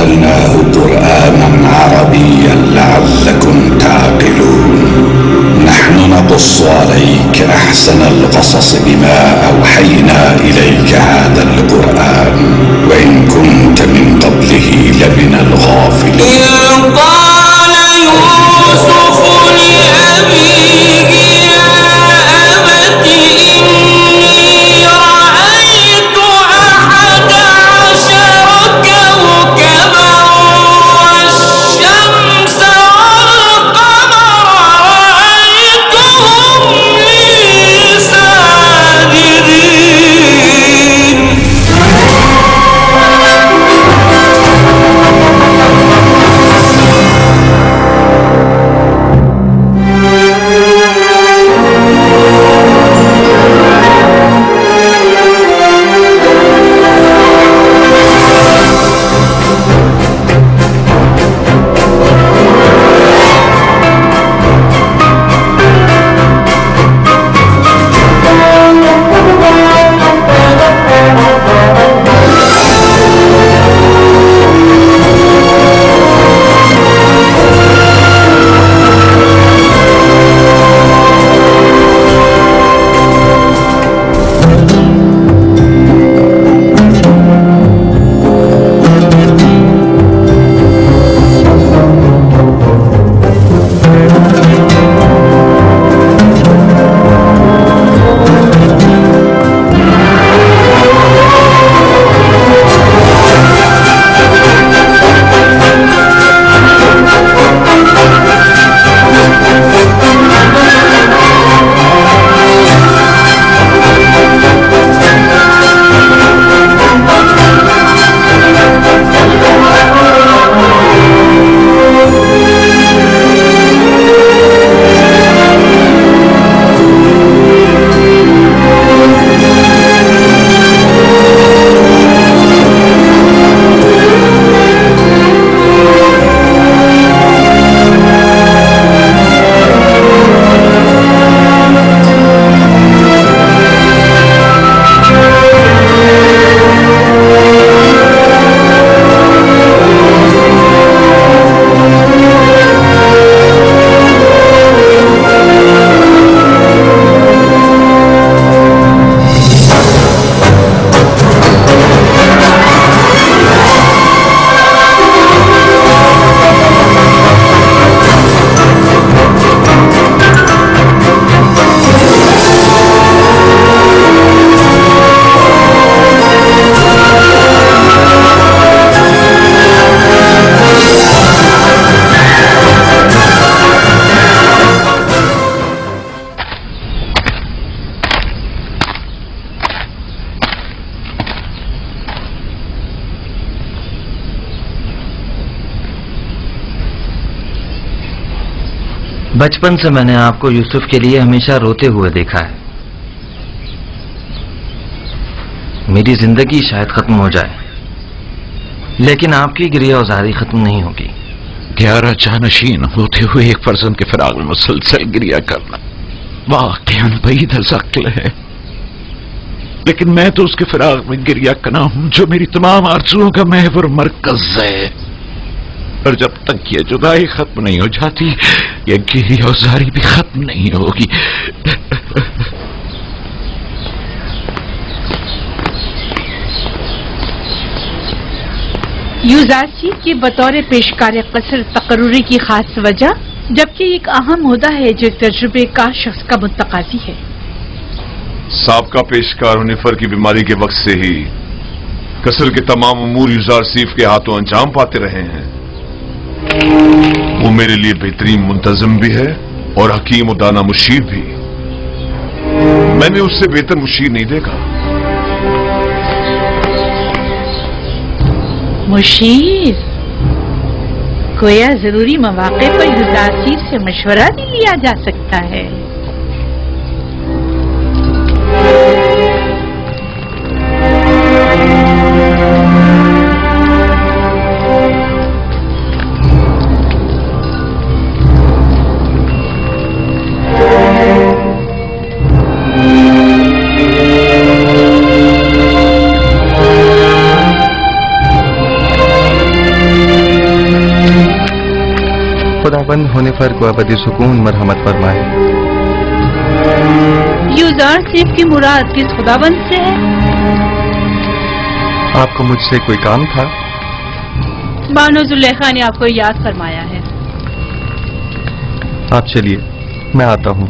وجعلناه قرآنا عربيا لعلكم تعقلون. نحن نقص عليك أحسن القصص بما أوحينا إليك هذا القرآن وإن كنت من قبله لمن الغافلين. إذ قال يوسف لأبيه يا أبت إني رأيت 11 كوكبا والشمس والقمر رأيتهم لي ساجدين. بچپن سے میں نے آپ کو یوسف کے لیے ہمیشہ روتے ہوئے دیکھا ہے. میری زندگی شاید ختم ہو جائے لیکن آپ کی گریہ وزاری ختم نہیں ہوگی. 11 جانشین ہوتے ہوئے ایک فرزند کے فراق میں مسلسل گریہ کرنا واقعاً بعید العقل ہے، لیکن میں تو اس کے فراق میں گریہ کرنا ہوں جو میری تمام آرزوؤں کا محور مرکز ہے. اور جب تک یہ جدائی ختم نہیں ہو جاتی یہ گریہ وزاری بھی ختم نہیں ہوگی. یوزارسی کی بطور پیشکار قصر تقرری کی خاص وجہ، جبکہ ایک اہم عہدہ ہے جو تجربے کا شخص کا متقاضی ہے. سابقہ پیشکار ہنیفر کی بیماری کے وقت سے ہی قصر کے تمام امور یوزارسیف کے ہاتھوں انجام پاتے رہے ہیں. وہ میرے لیے بہترین منتظم بھی ہے اور حکیم و دانا مشیر بھی. میں نے اس سے بہتر مشیر نہیں دیکھا. مشیر گویا ضروری مواقع پر یوزارسیف سے مشورہ بھی لیا جا سکتا ہے. खुदाबंद होने पर को अबदी सुकून मरहमत फरमाए। यूजारसिफ की मुराद किस खुदाबंद से है? आपको मुझसे कोई काम था? बानो जुलेखा ने आपको याद फरमाया है। आप चलिए, मैं आता हूँ।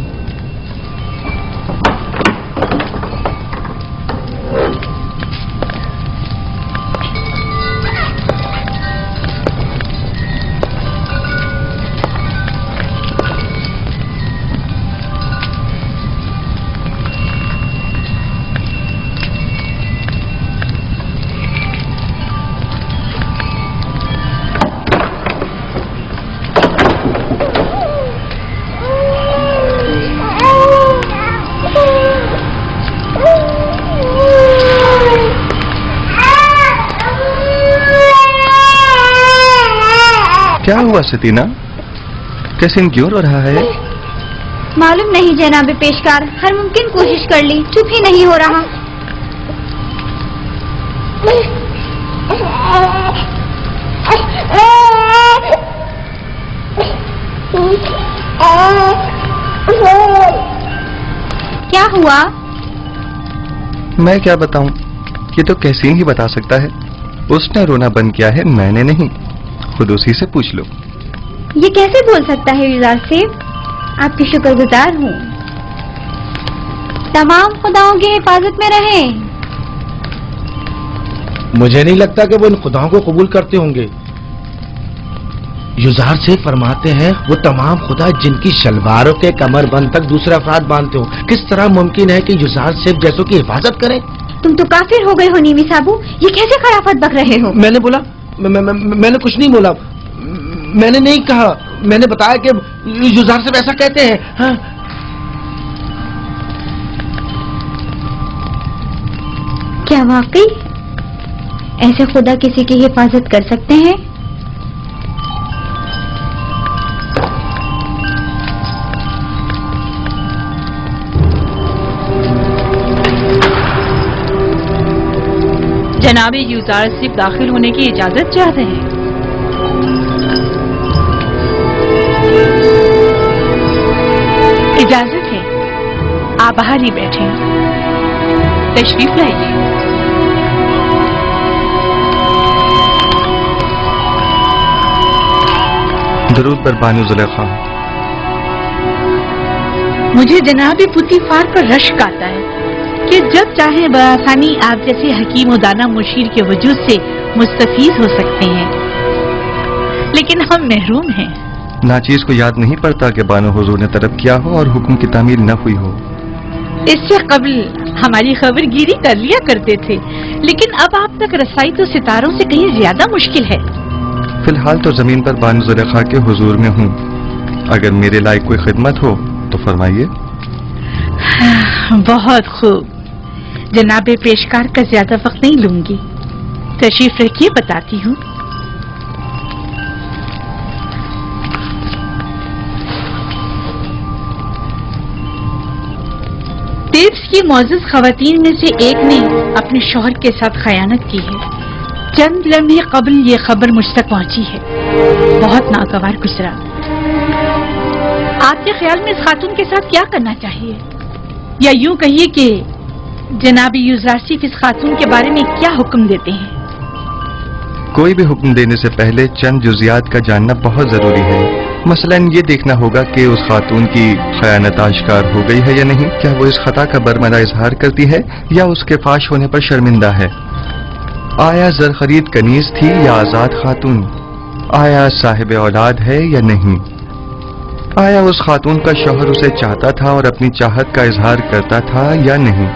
क्या हुआ सतीना? कैसिम क्यों रो रहा है? मालूम नहीं जनाब पेशकार, हर मुमकिन कोशिश कर ली, चुप ही नहीं हो रहा। क्या हुआ? मैं क्या बताऊं? ये तो कैसीन ही बता सकता है। उसने रोना बंद किया है, मैंने नहीं। खुद उसी से पूछ लो। ये कैसे बोल सकता है यूजार सेफ? आपकी शुक्रगुजार हूँ। तमाम खुदाओं की हिफाजत में रहें। मुझे नहीं लगता कि वो इन खुदाओं को कबूल करते होंगे। युजार से फरमाते हैं वो तमाम खुदा जिनकी शलवारों के कमरबंद तक दूसरे अफराद बांधते हो। किस तरह मुमकिन है कि युजार से जैसों की हिफाजत करें? तुम तो काफिर हो गए हो नीमी साबू, ये कैसे खराफत बक रहे हो? मैंने बोला मैंने कुछ नहीं बोला। मैंने नहीं कहा, मैंने बताया कि युजार से ऐसा कहते हैं। हाँ? क्या वाकई ऐसे खुदा किसी की हिफाजत कर सकते हैं? जनाब यूजार सिर्फ दाखिल होने की इजाजत चाहते हैं। इजाजत है, आप बाहर ही बैठे, तशरीफ लाइए। दरूद पर बानो जुलेखा। मुझे जनाब पुतीफार पर रश्क आता है कि जब चाहे बआसानी आप जैसे हकीम और दाना मुशीर के वजूद से मुस्तफीज हो सकते हैं, लेकिन हम महरूम हैं। नाचीज को याद नहीं पड़ता कि बानो हुजूर ने तलब किया हो और हुक्म की तामील न हुई हो। इससे कबल हमारी खबरगिरी कर लिया करते थे, लेकिन अब आप तक रसाई तो सितारों से कहीं ज्यादा मुश्किल है। फिलहाल तो जमीन पर बानो जुलेखा के हुजूर में हूँ। अगर मेरे लायक कोई खिदमत हो तो फरमाइए। बहुत खूब, जनाबे पेशकार का ज्यादा वक्त नहीं लूंगी। तशरीफ रखिए, बताती हूँ। तेब्स की मौजूद खवातीन में से एक ने अपने शौहर के साथ खयानत की है। चंद लम्हे कबल ये खबर मुझ तक पहुंची है। बहुत नागवार गुजरा। आपके ख्याल में इस खातून के साथ क्या करना चाहिए, या यूं कहिए कि जनाबी यूजारसिफ इस खातून के बारे में क्या हुक्म देते हैं? कोई भी हुक्म देने से पहले चंद जुजियात का जानना बहुत जरूरी है। मसलन ये देखना होगा कि उस खातून की खयानत आश्कार हो गई है या नहीं, क्या वो इस खता का बरमदा इजहार करती है या उसके फाश होने पर शर्मिंदा है, आया जर खरीद कनीज थी या आजाद खातून, आया साहिब औलाद है या नहीं, आया उस खातून का शौहर उसे चाहता था और अपनी चाहत का इजहार करता था या नहीं,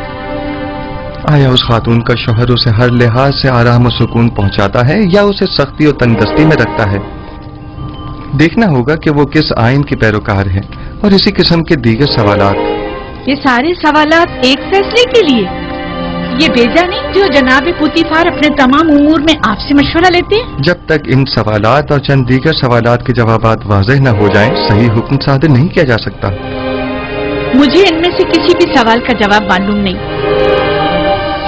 आया उस खातून का शौहर उसे हर लिहाज से आराम और सुकून पहुंचाता है या उसे सख्ती और तंगदस्ती में रखता है। देखना होगा कि वो किस आइन की पैरोकार है और इसी किस्म के दीगर सवालात। ये सारे सवालात एक फैसले के लिए, ये बेजा नहीं जो जनाब पुतीफार अपने तमाम उमूर में आपसे मशवरा लेते हैं। जब तक इन सवालात और चंद दीगर सवालात के जवाबात वाज़ेह न हो जाएं, सही हुक्म सादर नहीं किया जा सकता। मुझे इनमें से किसी भी सवाल का जवाब मालूम नहीं,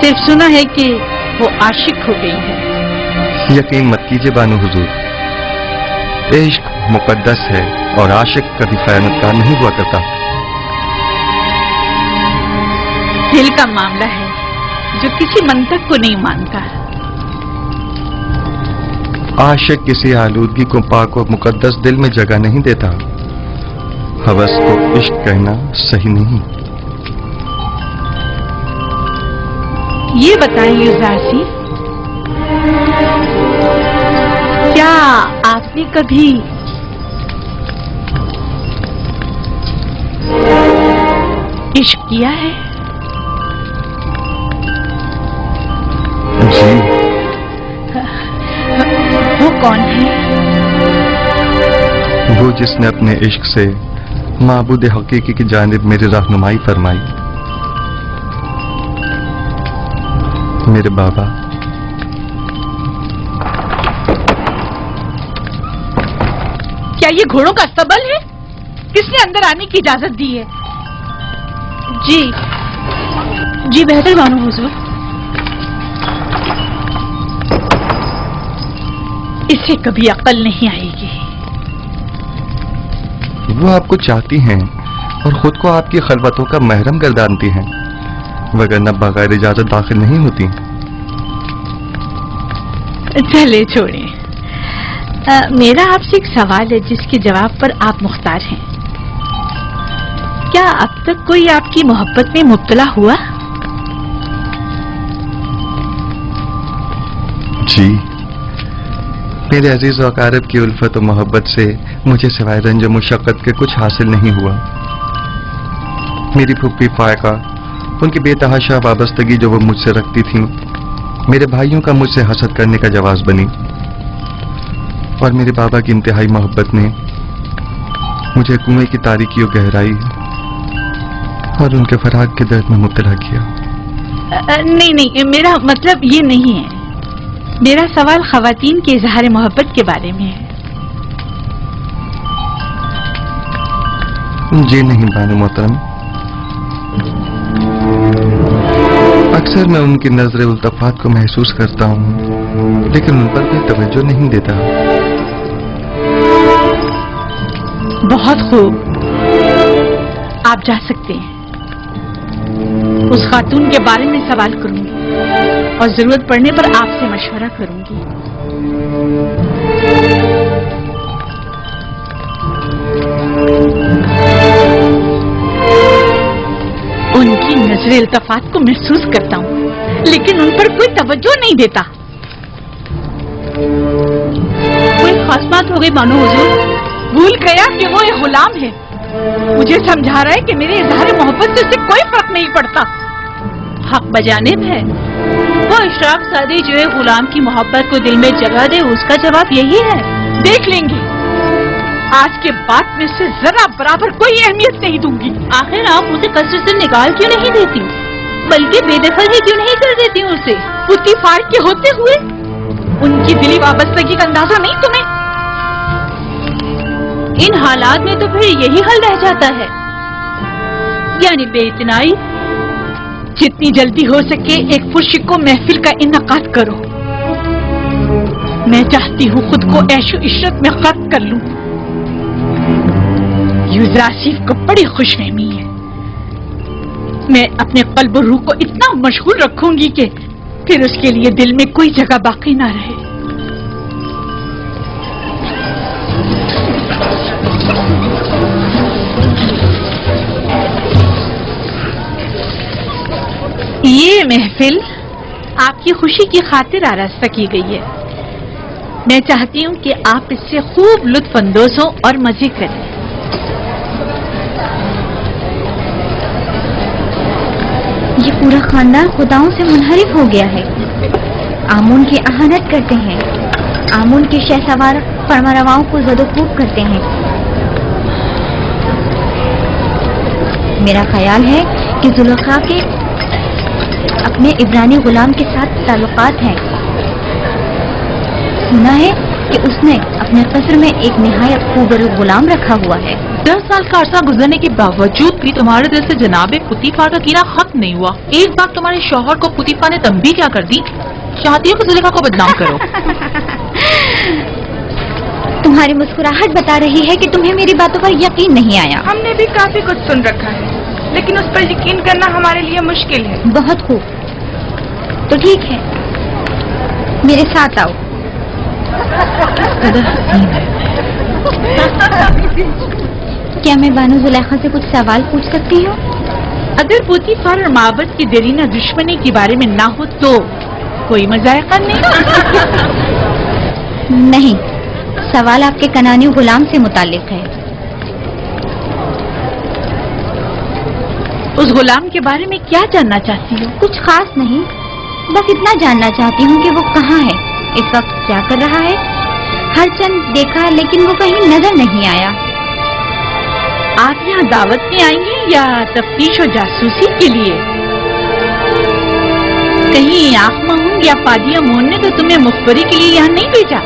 सिर्फ सुना है कि वो आशिक हो गई है। यकीन मत कीजिए बानो हुजूर, इश्क मुकद्दस है और आशिक कभी खयानतकार नहीं हुआ करता। दिल का मामला है जो किसी मंतक को नहीं मानता। आशिक किसी आलूदगी को पाक और मुकद्दस दिल में जगह नहीं देता। हवस को इश्क कहना सही नहीं। ये बताएं युज़ारसी, क्या आपने कभी इश्क किया है? जी। वो कौन है? वो जिसने अपने इश्क से माबूद हकीकी की जानिब मेरी रहनुमाई फरमाई। मेरे बाबा। क्या ये घोड़ों का अस्तबल है? किसने अंदर आने की इजाजत दी है? जी बेहतर मानो हुजूर। इसे कभी अकल नहीं आएगी। वो आपको चाहती हैं और खुद को आपकी खलवतों का महरम गर्दानती हैं, वगरना बगैर इजाजत दाखिल नहीं होती। चले छोड़े। मेरा आपसे एक सवाल है जिसके जवाब पर आप मुख्तार हैं। क्या अब तक कोई आपकी मोहब्बत में मुब्तला हुआ? जी। मेरे अजीज व अकारिब की उल्फत और मोहब्बत से मुझे सिवाय रंज और मुशक्कत के कुछ हासिल नहीं हुआ। मेरी फूफी फायका, उनकी बेतहाशा वाबस्तगी जो वो मुझसे रखती थीं, मेरे भाइयों का मुझसे हसद करने का जवाब बनी, और मेरे बाबा की इंतहाई मोहब्बत ने मुझे कुएं की तारीकी और गहराई और उनके फराग के दर्द में मुब्तला किया। नहीं, मेरा मतलब ये नहीं है। मेरा सवाल खवातीन के इजहार मोहब्बत के बारे में है। जी नहीं बानो मोहतरम, अक्सर मैं उनकी नजर उल्तफात को महसूस करता हूँ, लेकिन उन पर कोई तवज्जो नहीं देता। बहुत खूब, आप जा सकते हैं। उस खातून के बारे में सवाल करूंगी और जरूरत पड़ने पर आपसे मशवरा करूंगी। उनकी नजर इल्तफात को महसूस करता हूँ, लेकिन उन पर कोई तवज्जो नहीं देता। कोई खास बात हो गई मानो हुजूर? भूल गया कि वो एक गुलाम है। मुझे समझा रहा है कि मेरे इजहार मोहब्बत से उसे कोई फर्क नहीं पड़ता। हक बजानिब है। वो इशराक सादी जो है गुलाम की मोहब्बत को दिल में जगह दे, उसका जवाब यही है। देख लेंगे। आज के बाद में से जरा बराबर कोई अहमियत नहीं दूंगी। आखिर आप उसे कसरत से निकाल क्यों नहीं देती, बल्कि बेदखल ही क्यों नहीं कर देती उसे? पुती फाड़ के होते हुए उनकी दिली वाबस्तगी का अंदाजा नहीं तुम्हें? इन हालात में तो फिर यही हल रह जाता है, यानी बेइतनाई। जितनी जल्दी हो सके एक फुर्शिको महफिल का इनकाद करो। मैं चाहती हूँ खुद को ऐशो इशरत में गर्क कर लूं। युज़रासीफ को बड़ी खुशफहमी है। मैं अपने कल्ब और रूह को इतना मशगूल रखूंगी कि फिर उसके लिए दिल में कोई जगह बाकी ना रहे। ये महफिल आपकी खुशी की खातिर आरास्ता की गई है। मैं चाहती हूँ कि आप इससे खूब लुत्फ अंदोज हो और मजे करें। ये पूरा खानदान खुदाओं से मुनहरिफ हो गया है। आमून की अहानत करते हैं, आमून के शहसवार फरमारवाओं को ज़दोकूब करते हैं। मेरा ख्याल है कि जुलेखा के अपने इब्रानी गुलाम के साथ ताल्लुकात हैं। सुना है कि उसने अपने कस्र में एक निहायत खूबसूरत गुलाम रखा हुआ है। 10 साल का अरसा गुजरने के बावजूद भी तुम्हारे दिल से जनाबे पुतीफा का कीना खत्म नहीं हुआ। एक बार तुम्हारे शौहर को पुतीफा ने तंबीह क्या कर दी? चाहती हो कि जुलेखा को बदनाम करो? तुम्हारी मुस्कुराहट बता रही है कि तुम्हें मेरी बातों पर यकीन नहीं आया। हमने भी काफी कुछ सुन रखा है, लेकिन उस पर यकीन करना हमारे लिए मुश्किल है। बहुत खूब, तो ठीक है, मेरे साथ आओ। क्या मैं बानो जुलेखा से कुछ सवाल पूछ सकती हूँ? अगर पोतीफार और माबद की देरीना दुश्मनी के बारे में ना हो तो कोई मजायका नहीं। नहीं, सवाल आपके कनानी गुलाम से मुताल्लिक है। उस गुलाम के बारे में क्या जानना चाहती हो? कुछ खास नहीं, बस इतना जानना चाहती हूँ कि वो कहाँ है, इस वक्त क्या कर रहा है। हर चंद देखा लेकिन वो कहीं नजर नहीं आया। आप यहाँ दावत में आई हैं या तफ्तीश और जासूसी के लिए? कहीं आखमा हूँ या पादिया मोहन ने तो तुम्हें मुखबरी के लिए यहाँ नहीं भेजा?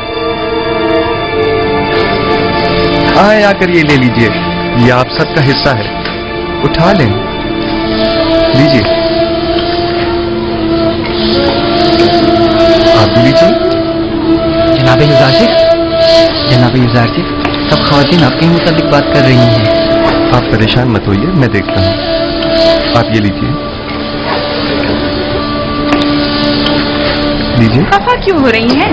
आए आकर ये ले लीजिए, ये आप सबका हिस्सा है, उठा लें, लीजिए। आप भी लीजिए। जनाब युजारसिफ, जनाब युजारसिफ, सब ख़वातीन आपके मुताबिक बात कर रही हैं। आप परेशान मत होइए, मैं देखता हूँ। आप ये लीजिए, लीजिए। खफा क्यों हो रही हैं?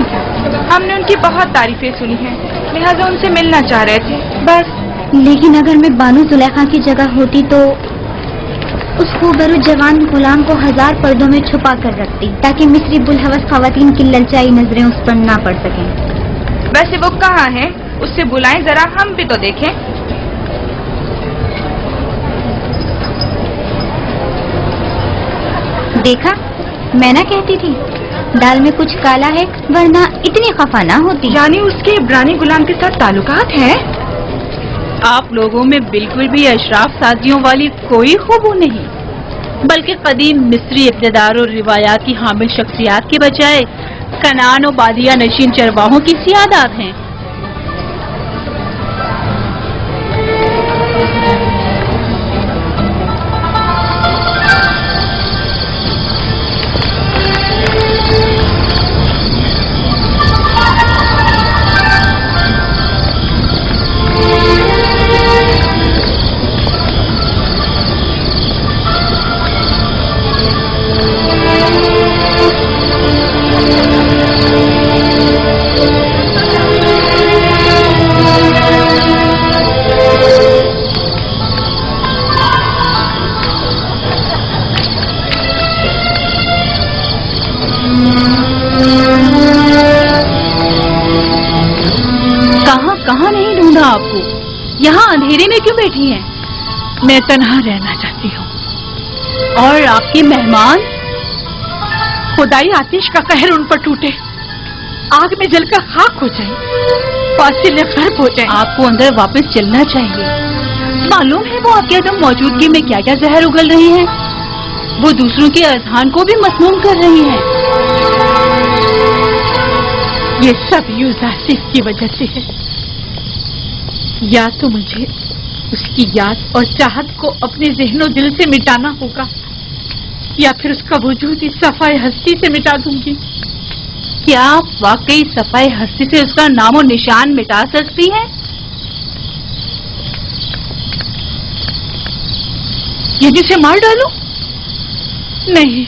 हमने उनकी बहुत तारीफें सुनी हैं, लिहाजा उनसे मिलना चाह रहे थे, बस। लेकिन अगर मैं बानो जुलेखा की जगह होती तो उस खूबरू जवान गुलाम को 1000 पर्दों में छुपा कर रखती, ताकि मिस्री बुलहवस ख़वातीन की ललचाई नजरें उस पर ना पड़ सकें। वैसे वो कहाँ है? उससे बुलाएं जरा, हम भी तो देखें। देखा, मैं ना कहती थी दाल में कुछ काला है, वरना इतनी खफा ना होती। यानी उसके इब्रानी गुलाम के साथ ताल्लुकात हैं? आप लोगों में बिल्कुल भी अशराफ साजियों वाली कोई खूबू नहीं, बल्कि कदीम मिस्री इक़्तिदार और रिवायात की हामिल शख्सियात के बजाय कनान और बादिया नशीन चरवाहों की सियादात हैं। कहाँ नहीं ढूंढा आपको? यहाँ अंधेरे में क्यों बैठी हैं? मैं तन्हा रहना चाहती हूँ। और आपके मेहमान? खुदाई आतिश का कहर उन पर टूटे, आग में जलकर खाक हो जाए, फासिल गर्क हो जाए। आपको अंदर वापस चलना चाहिए। मालूम है वो आपके अदम मौजूदगी में क्या क्या जहर उगल रही है। वो दूसरों के अज़हान को भी मसमूम कर रही है। ये सब युजारसिफ की वजह से है। या तो मुझे उसकी याद और चाहत को अपने ज़हनो दिल से मिटाना होगा, या फिर उसका वजूद इस सफाए हस्ती से मिटा दूंगी। क्या आप वाकई सफाए हस्ती से उसका नामो निशान मिटा सकती हैं? यदि उसे मार डालूं? नहीं,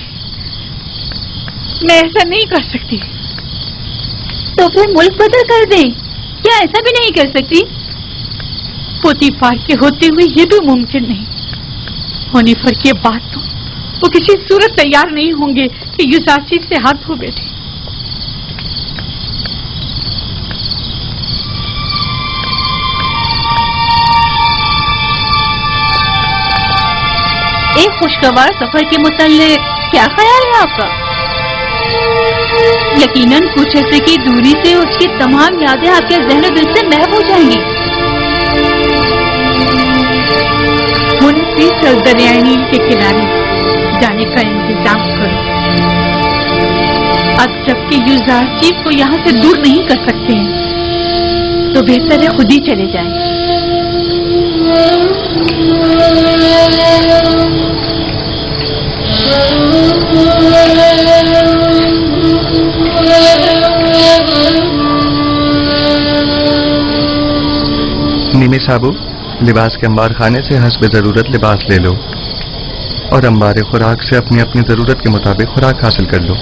मैं ऐसा नहीं कर सकती। तो फिर मुल्क बदल कर दें? क्या ऐसा भी नहीं कर सकती? पोतीफार के होते हुए ये भी मुमकिन नहीं। होनीफर के बाद तो वो किसी सूरत तैयार नहीं होंगे कि युजारसिफ से हाथ धो बैठे। एक खुशगवार सफर के मुताल्लिक क्या ख्याल है आपका? यकीनन कुछ ऐसे की दूरी से उसकी तमाम यादें आपके ज़हन दिल से महव हो जाएंगी। मुनफी दरियाई नील के किनारे जाने का इंतजाम करो। अब जबकि युजारसिफ को यहाँ से दूर नहीं कर सकते हैं, तो बेहतर है खुद ही चले जाएं। अम्मी साबू, लिबास के अंबार खाने से हस्ब ज़रूरत लिबास ले लो और अंबार खुराक से अपनी अपनी ज़रूरत के मुताबिक खुराक हासिल कर लो।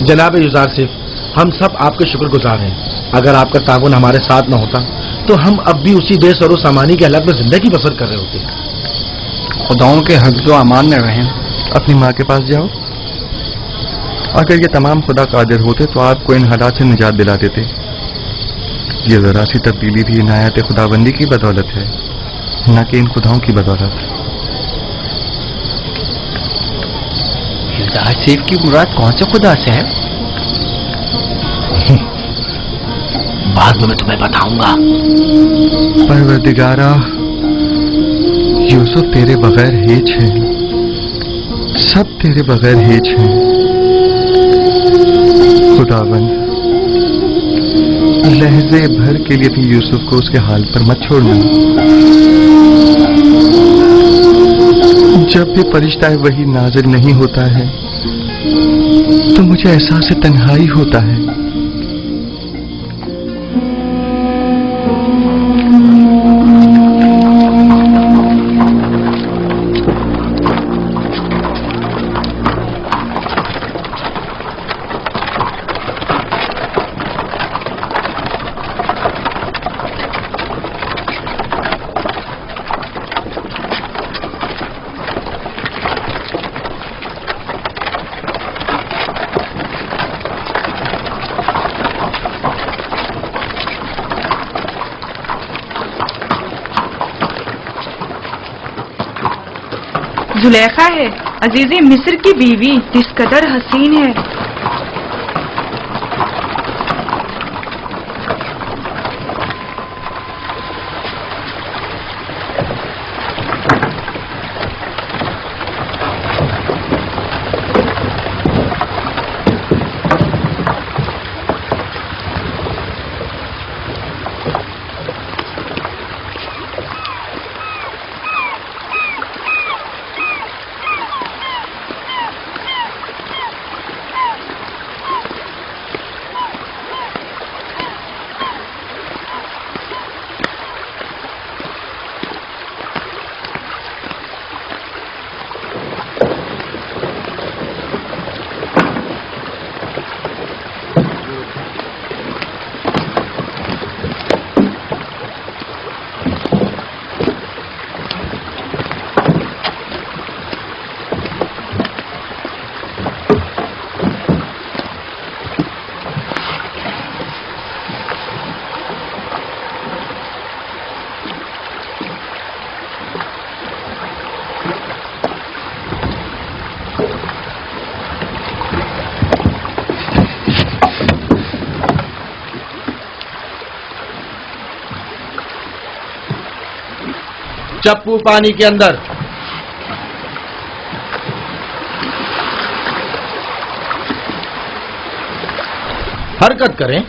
जनाब युजार सिफ, हम सब आपके शुक्रगुजार हैं। अगर आपका ताउन हमारे साथ न होता तो हम अब भी उसी बेसरो सामानी के हालत में जिंदगी बसर कर रहे होते। खुदाओं के हफ्ज़ व अमान में रहें। अपनी माँ के पास जाओ। अगर ये तमाम खुदा कादिर होते तो आपको इन हालात से निजात दिला देते। ये जरा सी तब्दीली भी इनायत खुदाबंदी की बदौलत है, न कि इन खुदाओं की बदौलत। युजार सिफ की मुराद कौन से खुदा से है? बाद में मैं तुम्हें बताऊंगा। परवरदिगारा, यूसुफ तेरे बगैर हेच है, सब तेरे बगैर हेच है। खुदावन, लहजे भर के लिए भी यूसुफ को उसके हाल पर मत छोड़ना। जब भी फरिश्ता वही नाज़िल नहीं होता है तो मुझे एहसास तन्हाई होता है। जुलेखा है, अजीज़े मिस्र की बीवी, किस कदर हसीन है। चप्पू पानी के अंदर। हरकत करें।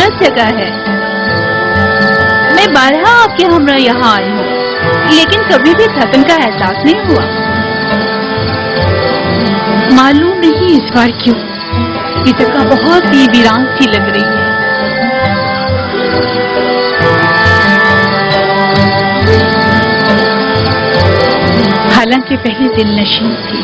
خوبصورت جگہ ہے. میں بارہا آپ کے ہمراہ یہاں آئی ہوں لیکن کبھی بھی تھکن کا احساس نہیں ہوا. معلوم نہیں اس بار کیوں یہ جگہ بہت ہی ویران سی لگ رہی ہے. حالانکہ پہلے دل نشین تھی.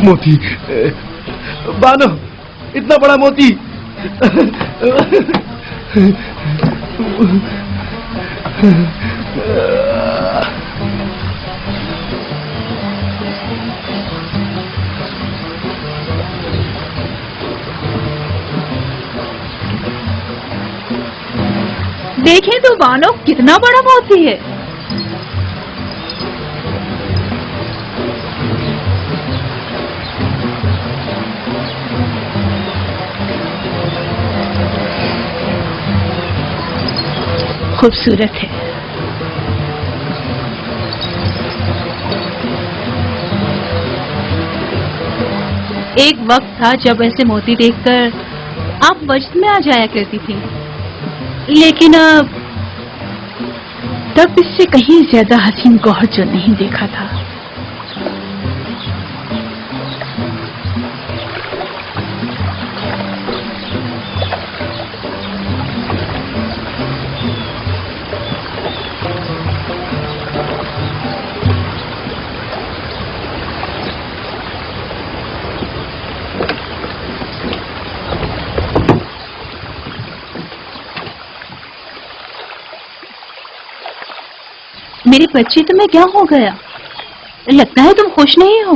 موتی بانو، اتنا بڑا موتی. دیکھیں تو بانو کتنا بڑا موتی ہے. خوبصورت ہے. ایک وقت تھا جب ایسے موتی دیکھ کر آپ وجد میں آ جایا کرتی تھی، لیکن اب تب اس سے کہیں زیادہ حسین گوہر جو نہیں دیکھا تھا. میری بچی تمہیں کیا ہو گیا؟ لگتا ہے تم خوش نہیں ہو.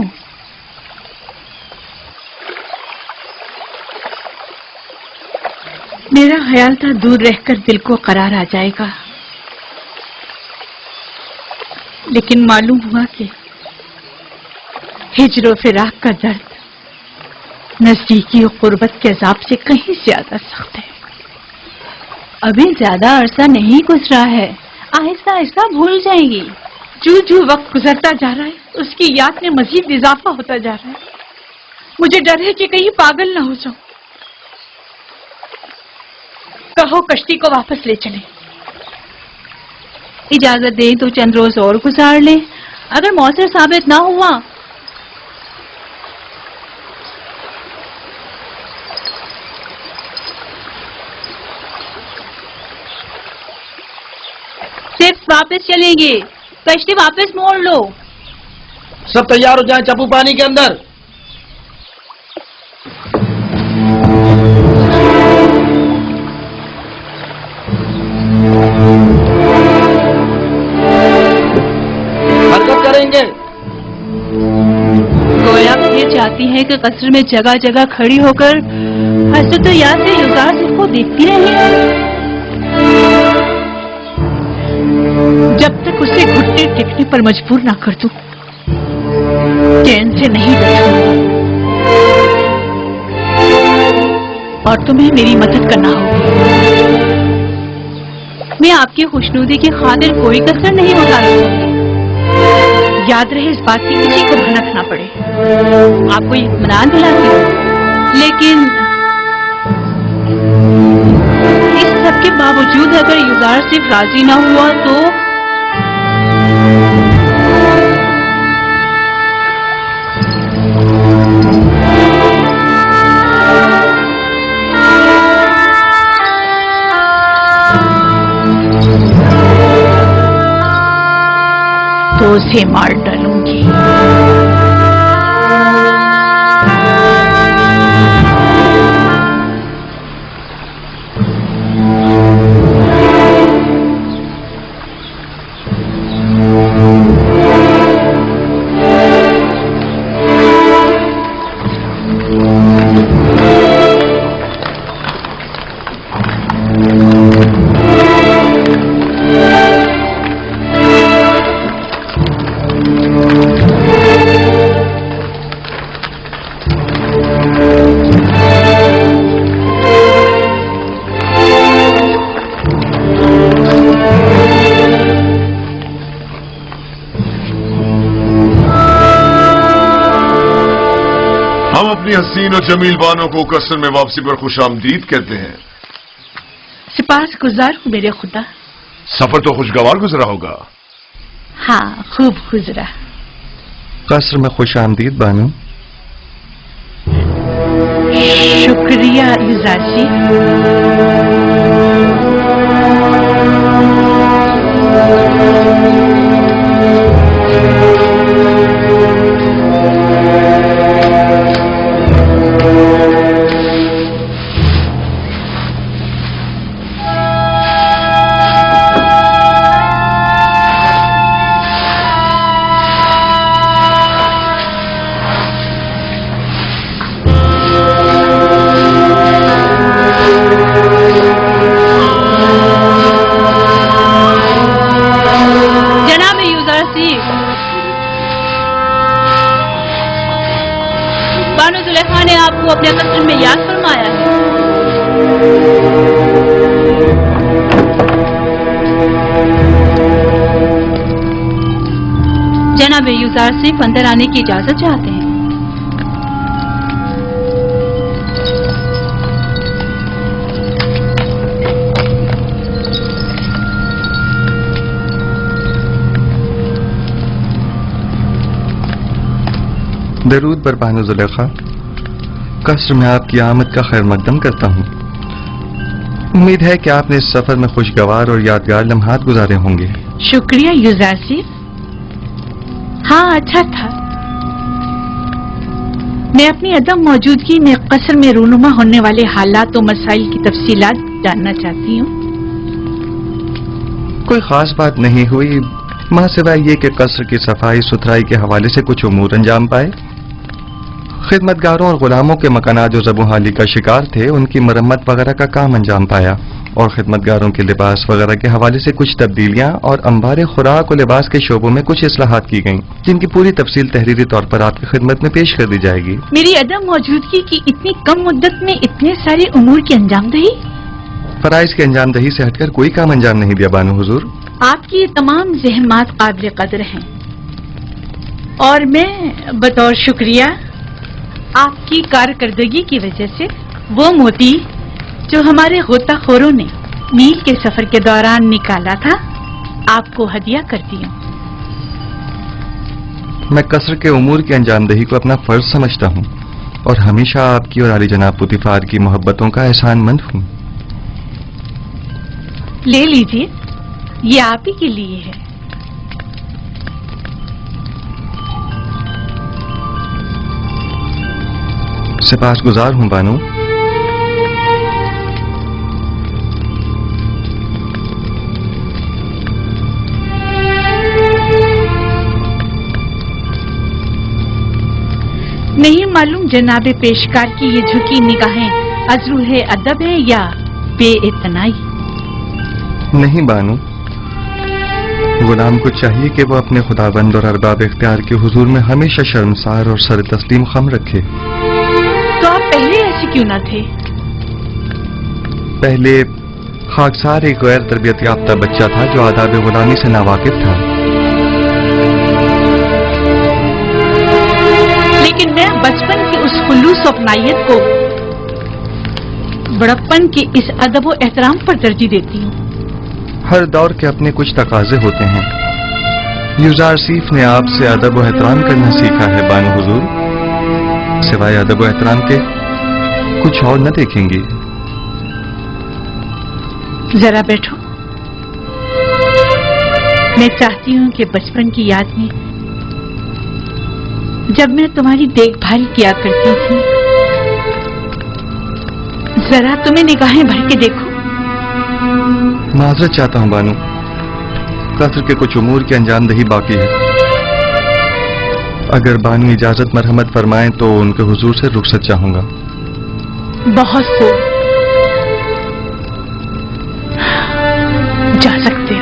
میرا خیال تھا دور رہ کر دل کو قرار آ جائے گا، لیکن معلوم ہوا کہ ہجر و فراق کا درد نزدیکی و قربت کے عذاب سے کہیں زیادہ سخت ہے. ابھی زیادہ عرصہ نہیں گزرا ہے، آہستہ آہستہ بھول جائے گی. جو وقت گزرتا جا رہا ہے اس کی یاد میں مزید اضافہ ہوتا جا رہا ہے. مجھے ڈر ہے کہ کہیں پاگل نہ ہو جاؤں. کہو کشتی کو واپس لے چلیں. اجازت دیں تو چند روز اور گزار لیں. اگر مؤثر ثابت نہ ہوا صرف واپس چلیں گے. کشتی واپس موڑ لو. سب تیار ہو جائیں، چپو پانی کے اندر. حرکت کریں گے. گویا پھر چاہتی ہے کہ قصر میں جگہ جگہ کھڑی ہو کر حسرت و یاد سے یزار کو دیکھتی رہی، جب تک اسے گھٹنے ٹیکنے پر مجبور نہ کر دوں. चैन से नहीं बैठूंगी और तुम्हें मेरी मदद करना होगी। मैं आपकी खुशनुदी की खातिर कोई कसर नहीं उठा सकूंगी। याद रहे इस बात की किसी को भनक ना पड़े। आपको इत्मीनान दिलाती हूँ, लेकिन इस सब के बावजूद अगर युजार सिर्फ राजी ना हुआ तो उसे मार डालूंगी। हसीन और जमील बानों को कसर में वापसी पर खुशामदीद कहते हैं। सिपास गुजार हूँ मेरे खुदा। सफर तो खुशगवार गुजरा होगा। हाँ, खूब गुजरा। कसर में खुशामदीद बानो। शुक्रिया युजार जी। अपने कसर में याद फरमाया है। जनाब युजार सिर्फ अंदर आने की इजाजत चाहते हैं। दरूद बर बानो जुलेखा। कसर में आपकी आमद का खैर मकदम करता हूँ। उम्मीद है कि आपने इस सफर में खुशगवार और यादगार लम्हात गुजारे होंगे। शुक्रिया युजार सिफ। हाँ, अच्छा था। मैं अपनी अदम मौजूदगी में कसर में रूनुमा होने वाले हालात और मसाइल की तफसीलात जानना चाहती हूँ। कोई खास बात नहीं हुई, मां सिवाय ये कि कसर की सफाई सुथराई के हवाले से कुछ उमूर अंजाम पाए। खिदमतगारों और गुलामों के मकानात जो ज़बूहाली का शिकार थे उनकी मरम्मत वगैरह का काम अंजाम पाया और खिदमतगारों के लिबास वगैरह के हवाले से कुछ तब्दीलियां और अंबार खुराक और लिबास के शोबों में कुछ इस्लाहात की गईं, जिनकी पूरी तफसील तहरीरी तौर पर आपकी खिदमत में पेश कर दी जाएगी। मेरी अदम मौजूदगी की इतनी कम मुद्दत में इतने सारे उमूर की अंजामदही? फराइज की अंजामदही से हटकर कोई काम अंजाम नहीं दिया बानो हुजूर। आपकी ये तमाम ज़हमात काबिल कदर हैं और मैं बतौर शुक्रिया आपकी कारकर्दगी की वजह से वो मोती जो हमारे गोताखोरों ने मील के सफर के दौरान निकाला था आपको हदिया करती हूँ। मैं कसर के उमूर की अंजामदही को अपना फर्ज समझता हूँ और हमेशा आपकी और आली जनाब पुतिफार की मोहब्बतों का एहसानमंद हूँ। ले लीजिए, ये आप ही के लिए है। सिपासगुजार हूं बानो। नहीं मालूम जनाबे पेशकार की ये झुकी निगाहें अज़रूहे अदब है या बेइतनाई? नहीं बानो, غلام کو چاہیے کہ وہ اپنے خداوند اور ارباب اختیار کے حضور میں ہمیشہ شرمسار اور سر تسلیم خم رکھے۔ تو آپ پہلے ایسے کیوں نہ تھے؟ پہلے خاکسار ایک غیر تربیت یافتہ بچہ تھا جو آداب غلامی سے ناواقف تھا۔ لیکن میں بچپن کی اس خلوص و اپنائیت کو بڑپن کے اس ادب و احترام پر ترجیح دیتی ہوں۔ ہر دور کے اپنے کچھ تقاضے ہوتے ہیں۔ یوزارسیف نے آپ سے ادب و احترام کرنا سیکھا ہے بانو حضور، سوائے ادب و احترام کے کچھ اور نہ دیکھیں گی۔ ذرا بیٹھو، میں چاہتی ہوں کہ بچپن کی یاد میں جب میں تمہاری دیکھ بھال کیا کرتی تھی، ذرا تمہیں نگاہیں بھر کے دیکھو۔ معذرت چاہتا ہوں بانو، قصر کے کچھ امور کی انجام دہی باقی ہے۔ اگر بانو اجازت مرحمت فرمائیں تو ان کے حضور سے رخصت چاہوں گا۔ بہت خوب، جا سکتے ہو۔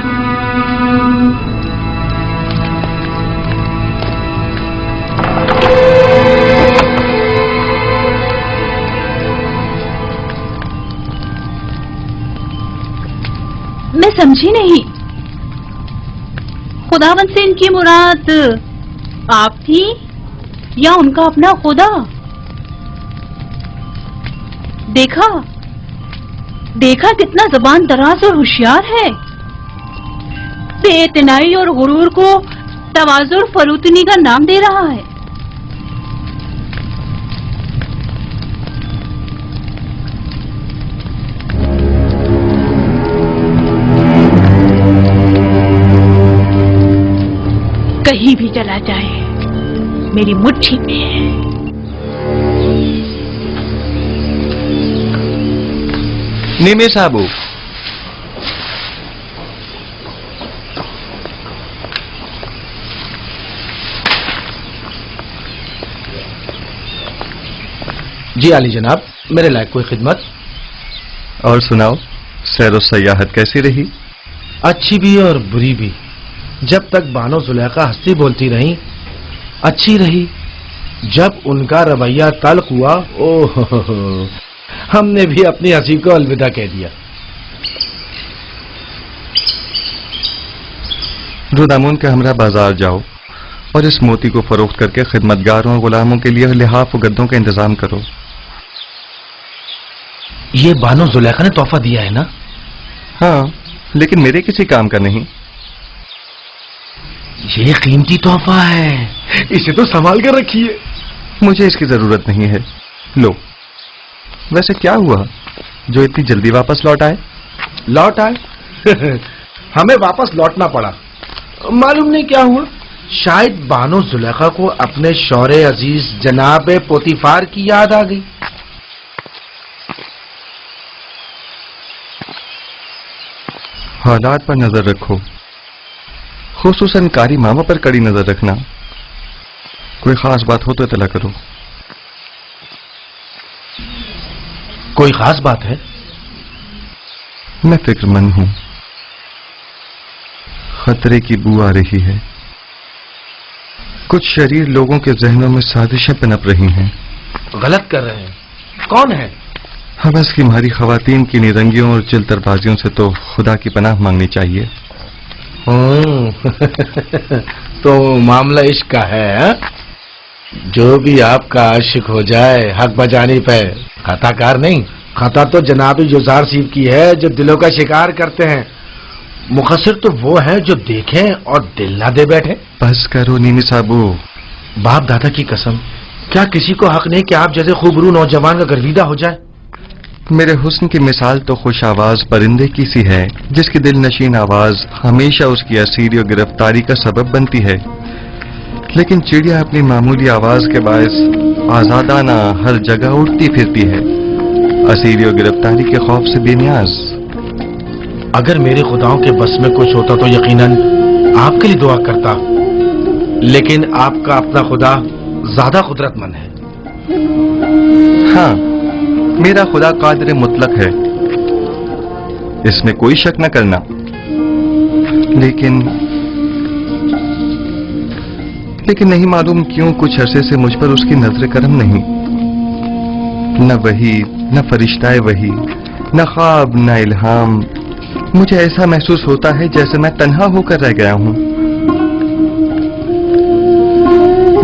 میں سمجھی نہیں، خداوند سے ان کی مراد آپ تھی یا ان کا اپنا خدا؟ دیکھا دیکھا کتنا زبان دراز اور ہوشیار ہے، بے اعتنائی اور غرور کو تواضع اور فروتنی کا نام دے رہا ہے۔ کہیں بھی چلا جائے میری مٹھی میں ہے۔ نیمے صاحبو، جی علی جناب، میرے لائق کوئی خدمت؟ اور سناؤ، سیر و سیاحت کیسی رہی؟ اچھی بھی اور بری بھی۔ جب تک بانو زلیخا ہستی بولتی رہیں اچھی رہی، جب ان کا رویہ تلخ ہوا ہم نے بھی اپنی ہنسی کو الوداع کہہ دیا۔ رودامون کے ہمراہ بازار جاؤ اور اس موتی کو فروخت کر کے خدمتگاروں اور غلاموں کے لیے لحاف و گدوں کا انتظام کرو۔ یہ بانو زلیخا نے تحفہ دیا ہے نا؟ ہاں، لیکن میرے کسی کام کا نہیں۔ یہ قیمتی تحفہ ہے، اسے تو سنبھال کر رکھیے۔ مجھے اس کی ضرورت نہیں ہے، لو۔ ویسے کیا ہوا جو اتنی جلدی واپس لوٹ آئے؟ لوٹ آئے؟ ہمیں واپس لوٹنا پڑا، معلوم نہیں کیا ہوا۔ شاید بانو زلیخا کو اپنے شوہر عزیز جناب پوتیفار کی یاد آ گئی۔ حالات پر نظر رکھو، خصوصاً کاری ماما پر کڑی نظر رکھنا۔ کوئی خاص بات ہو تو اطلاع کرو۔ کوئی خاص بات ہے؟ میں فکر مند ہوں، خطرے کی بو آ رہی ہے۔ کچھ شریر لوگوں کے ذہنوں میں سازشیں پنپ رہی ہیں۔ غلط کر رہے ہیں؟ کون ہے؟ حوث کی ماری خواتین کی نرنگیوں اور چلتر بازیوں سے تو خدا کی پناہ مانگنی چاہیے۔ تو معاملہ عشق کا ہے ہاں؟ جو بھی آپ کا عاشق ہو جائے حق بجانی پہ خطا کار نہیں۔ خطا تو جناب یوزارسیف کی ہے جو دلوں کا شکار کرتے ہیں، مقصر تو وہ ہیں جو دیکھیں اور دل نہ دے بیٹھے۔ بس کرو نیمی صاحبو۔ باپ دادا کی قسم، کیا کسی کو حق نہیں کہ آپ جیسے خوبرو نوجوان کا گرویدہ ہو جائے؟ میرے حسن کی مثال تو خوش آواز پرندے کی سی ہے جس کی دل نشین آواز ہمیشہ اس کی اسیری و گرفتاری کا سبب بنتی ہے، لیکن چڑیا اپنی معمولی آواز کے باعث آزادانہ ہر جگہ اڑتی پھرتی ہے، اسیری و گرفتاری کے خوف سے بے نیاز۔ اگر میرے خداؤں کے بس میں کچھ ہوتا تو یقیناً آپ کے لیے دعا کرتا، لیکن آپ کا اپنا خدا زیادہ قدرت مند ہے۔ ہاں، میرا خدا قادر مطلق ہے، اس میں کوئی شک نہ کرنا، لیکن لیکن نہیں معلوم کیوں کچھ عرصے سے مجھ پر اس کی نظر کرم نہیں. نہ وحی، نہ فرشتہ وحی، نہ خواب، نہ الہام. مجھے ایسا محسوس ہوتا ہے جیسے میں تنہا ہو کر رہ گیا ہوں.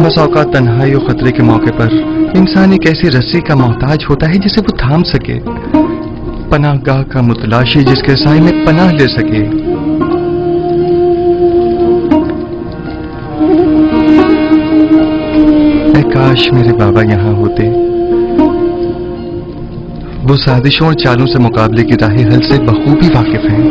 بس اوقات تنہائی و خطرے کے موقع پر انسان ایک ایسی رسی کا محتاج ہوتا ہے جسے وہ تھام سکے، پناہ گاہ کا متلاشی جس کے سائے میں پناہ لے سکے. اے کاش میرے بابا یہاں ہوتے. وہ سازشوں اور چالوں سے مقابلے کی راہ حل سے بخوبی واقف ہیں.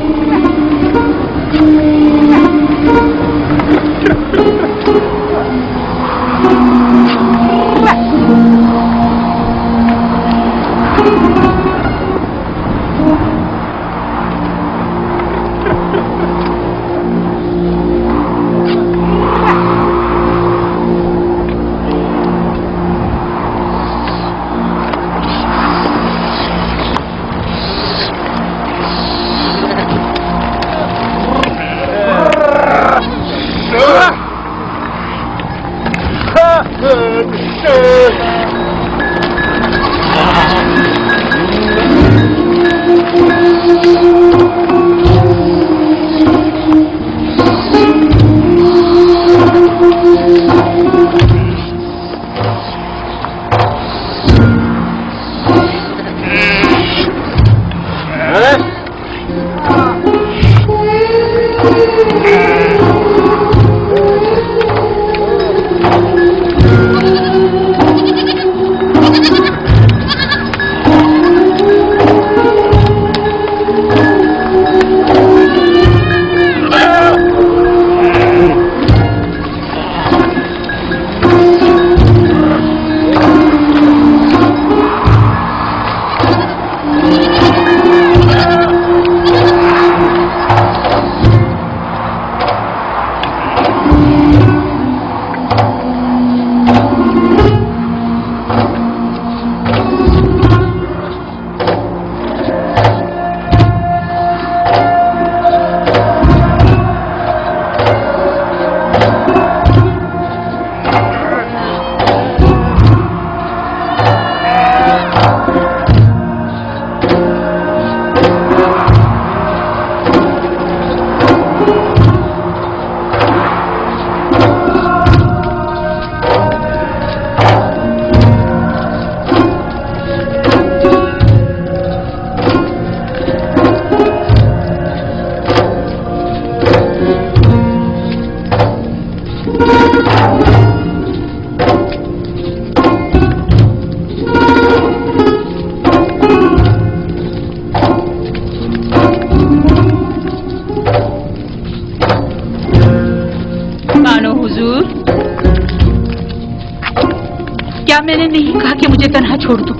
میں نے نہیں کہا کہ مجھے تنہا چھوڑ دو.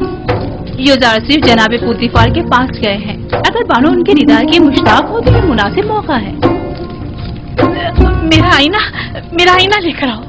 یوزار صرف جناب پوتیفار کے پاس گئے ہیں. اگر بانو ان کے دیدار کی مشتاق ہو تو یہ مناسب موقع ہے. میرا آئینہ لے کر آؤ.